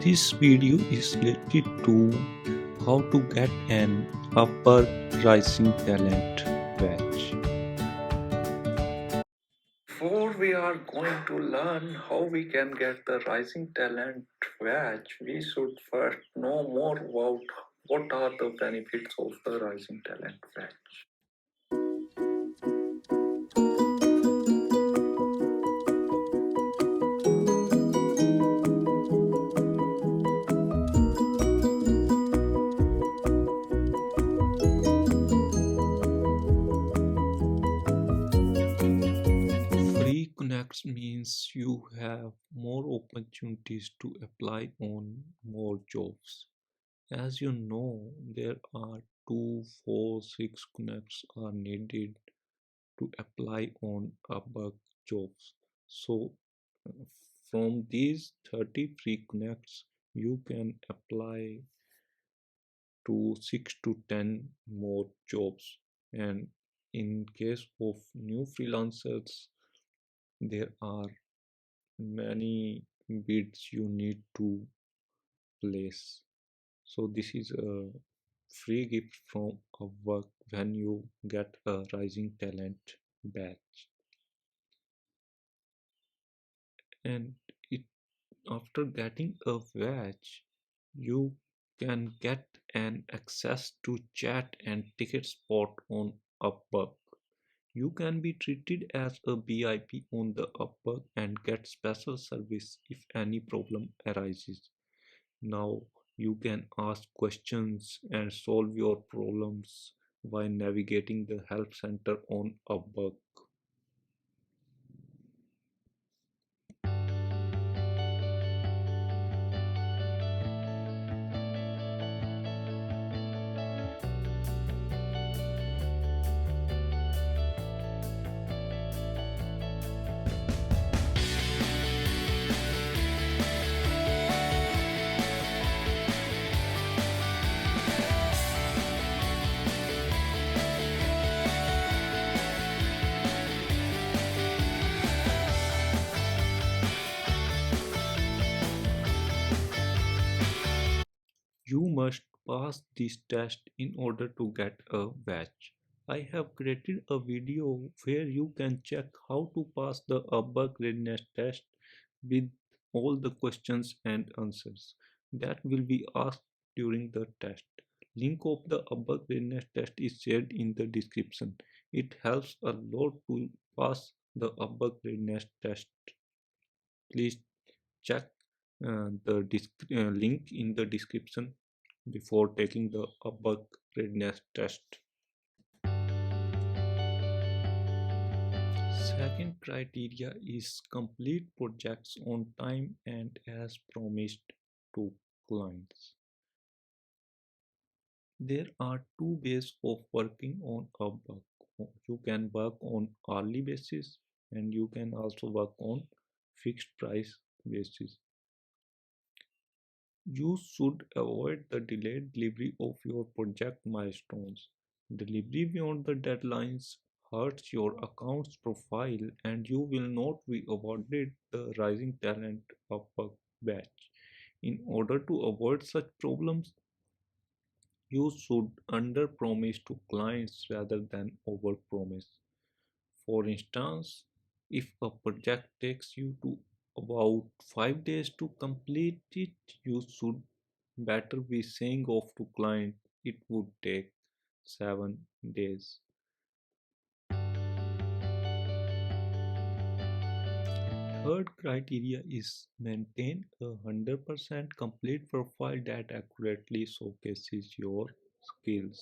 This video is related to how to get an Upwork Rising Talent Badge. Before we are going to learn how we can get the Rising Talent Badge, we should first know more about what are the benefits of the Rising Talent Badge. Free connects means you have more opportunities to apply on more jobs. As you know, there are 2, 4, 6 connects are needed to apply on Upwork jobs. So uh, from these 30 free connects, you can apply to 6 to 10 more jobs. And in case of new freelancers, there are many bids you need to place. So this is a free gift from Upwork when you get a Rising Talent badge. And it after getting a badge, you can get an access to chat and ticket spot on Upwork. You can be treated as a VIP on the Upwork and get special service if any problem arises. Now you can ask questions and solve your problems while navigating the help center on Upwork. You must pass this test in order to get a badge. I have created a video where you can check how to pass the Upwork Readiness test with all the questions and answers that will be asked during the test. Link of the Upwork Readiness test is shared in the description. It helps a lot to pass the Upwork Readiness test. Please check the link in the description before taking the Upwork readiness test. Second criteria is complete projects on time and as promised to clients. There are two ways of working on Upwork. You can work on hourly basis and you can also work on fixed price basis. You should avoid the delayed delivery of your project milestones. Delivery beyond the deadlines hurts your account's profile and you will not be awarded the Rising Talent Upwork badge. In order to avoid such problems, you should under-promise to clients rather than over-promise. For instance, if a project takes you to about 5 days to complete it, you should better be saying off to client it would take 7 days. Third criteria is maintain a 100% complete profile that accurately showcases your skills.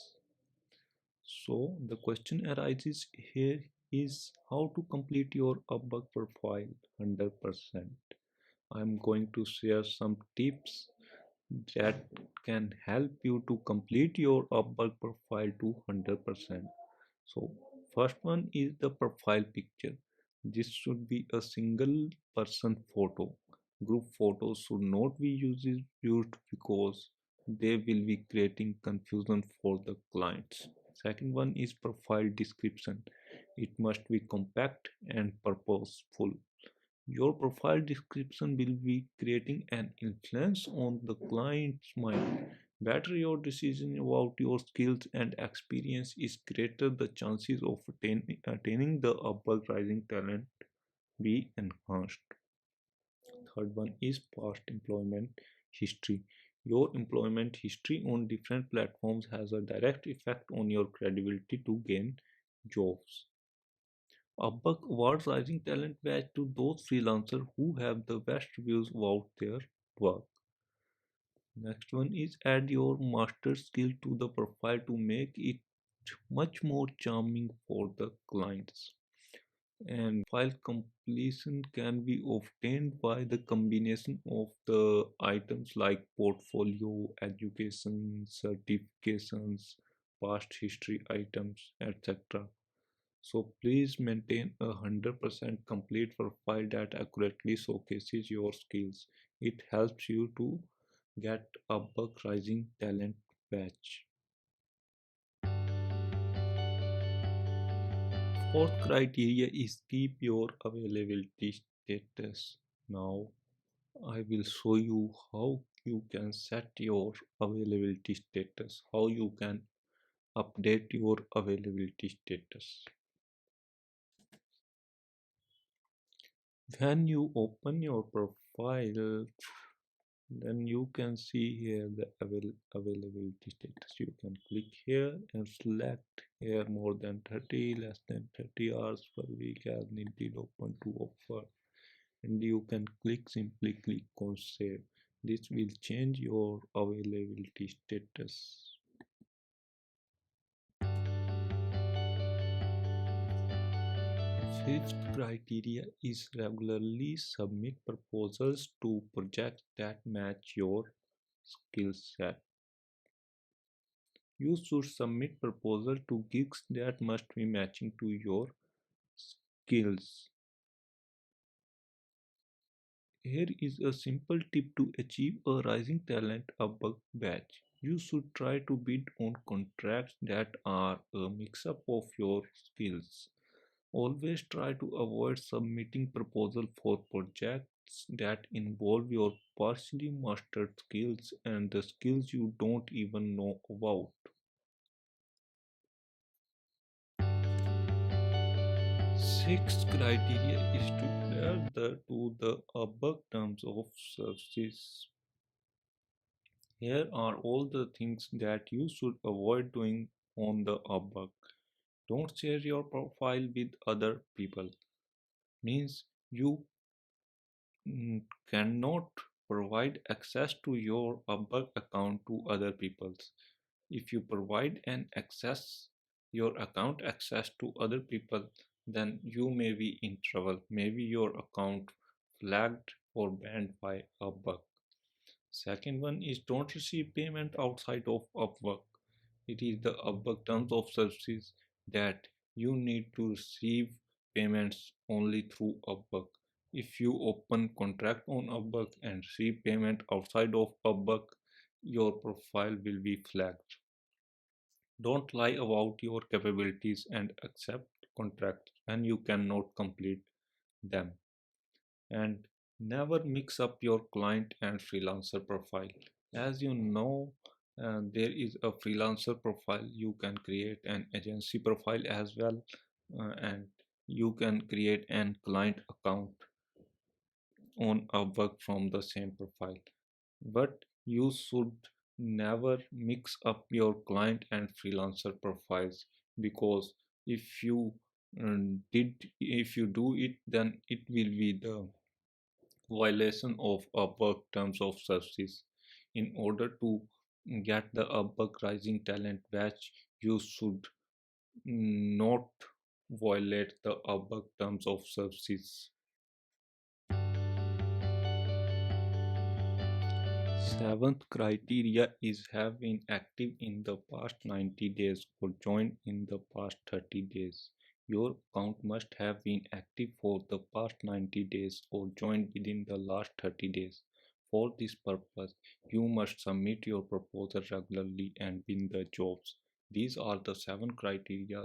So the question arises here is how to complete your Upwork profile 100%. I'm going to share some tips that can help you to complete your Upwork profile to 100%. So first one is the profile picture. This should be a single person photo. Group photos should not be used because they will be creating confusion for the clients. Second one is profile description. It must be compact and purposeful. Your profile description will be creating an influence on the client's mind. Better your decision about your skills and experience is greater the chances of attaining the Upwork rising talent be enhanced. Third one is past employment history. Your employment history on different platforms has a direct effect on your credibility to gain jobs. Upwork awards rising talent badge to those freelancers who have the best reviews about their work. Next one is add your master skill to the profile to make it much more charming for the clients. And file completion can be obtained by the combination of the items like portfolio, education, certifications, past history items, etc. So please maintain 100% complete profile that accurately showcases your skills. It helps you to get a Buck Rising Talent badge. Fourth criteria is keep your availability status. Now I will show you how you can set your availability status, how you can update your availability status. When you open your profile, then you can see here the availability status. You can click here and select here more than 30, less than 30 hours per week as needed open to offer. And you can simply click on save. This will change your availability status. Fifth criteria is regularly submit proposals to projects that match your skill set. You should submit proposal to gigs that must be matching to your skills. Here is a simple tip to achieve a rising talent Upwork badge. You should try to bid on contracts that are a mix-up of your skills. Always try to avoid submitting proposal for projects that involve your partially mastered skills and the skills you don't even know about. Sixth criteria is to adhere to the above terms of services. Here are all the things that you should avoid doing on the Upwork. Don't share your profile with other people. Means you cannot provide access to your Upwork account to other people's. If you provide an access your account access to other people, then you may be in trouble. Maybe your account flagged or banned by Upwork. Second one is don't receive payment outside of Upwork. It is the Upwork terms of services that you need to receive payments only through Upwork. If you open contract on Upwork and receive payment outside of Upwork, your profile will be flagged. Don't lie about your capabilities and accept contracts when you cannot complete them. And never mix up your client and freelancer profile. As you know, there is a freelancer profile. You can create an agency profile as well, and you can create an client account on Upwork from the same profile. But you should never mix up your client and freelancer profiles, because if you if you do it, then it will be the violation of Upwork terms of services. In order to get the Upwork Rising Talent badge, you should not violate the Upwork terms of services. Seventh criteria is have been active in the past 90 days or joined in the past 30 days. Your account must have been active for the past 90 days or joined within the last 30 days. For this purpose, you must submit your proposal regularly and win the jobs. These are the 7 criteria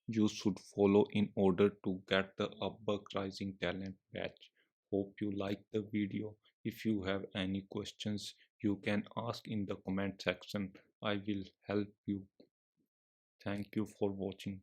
you should follow in order to get the Upwork Rising Talent badge. Hope you like the video. If you have any questions, you can ask in the comment section. I will help you. Thank you for watching.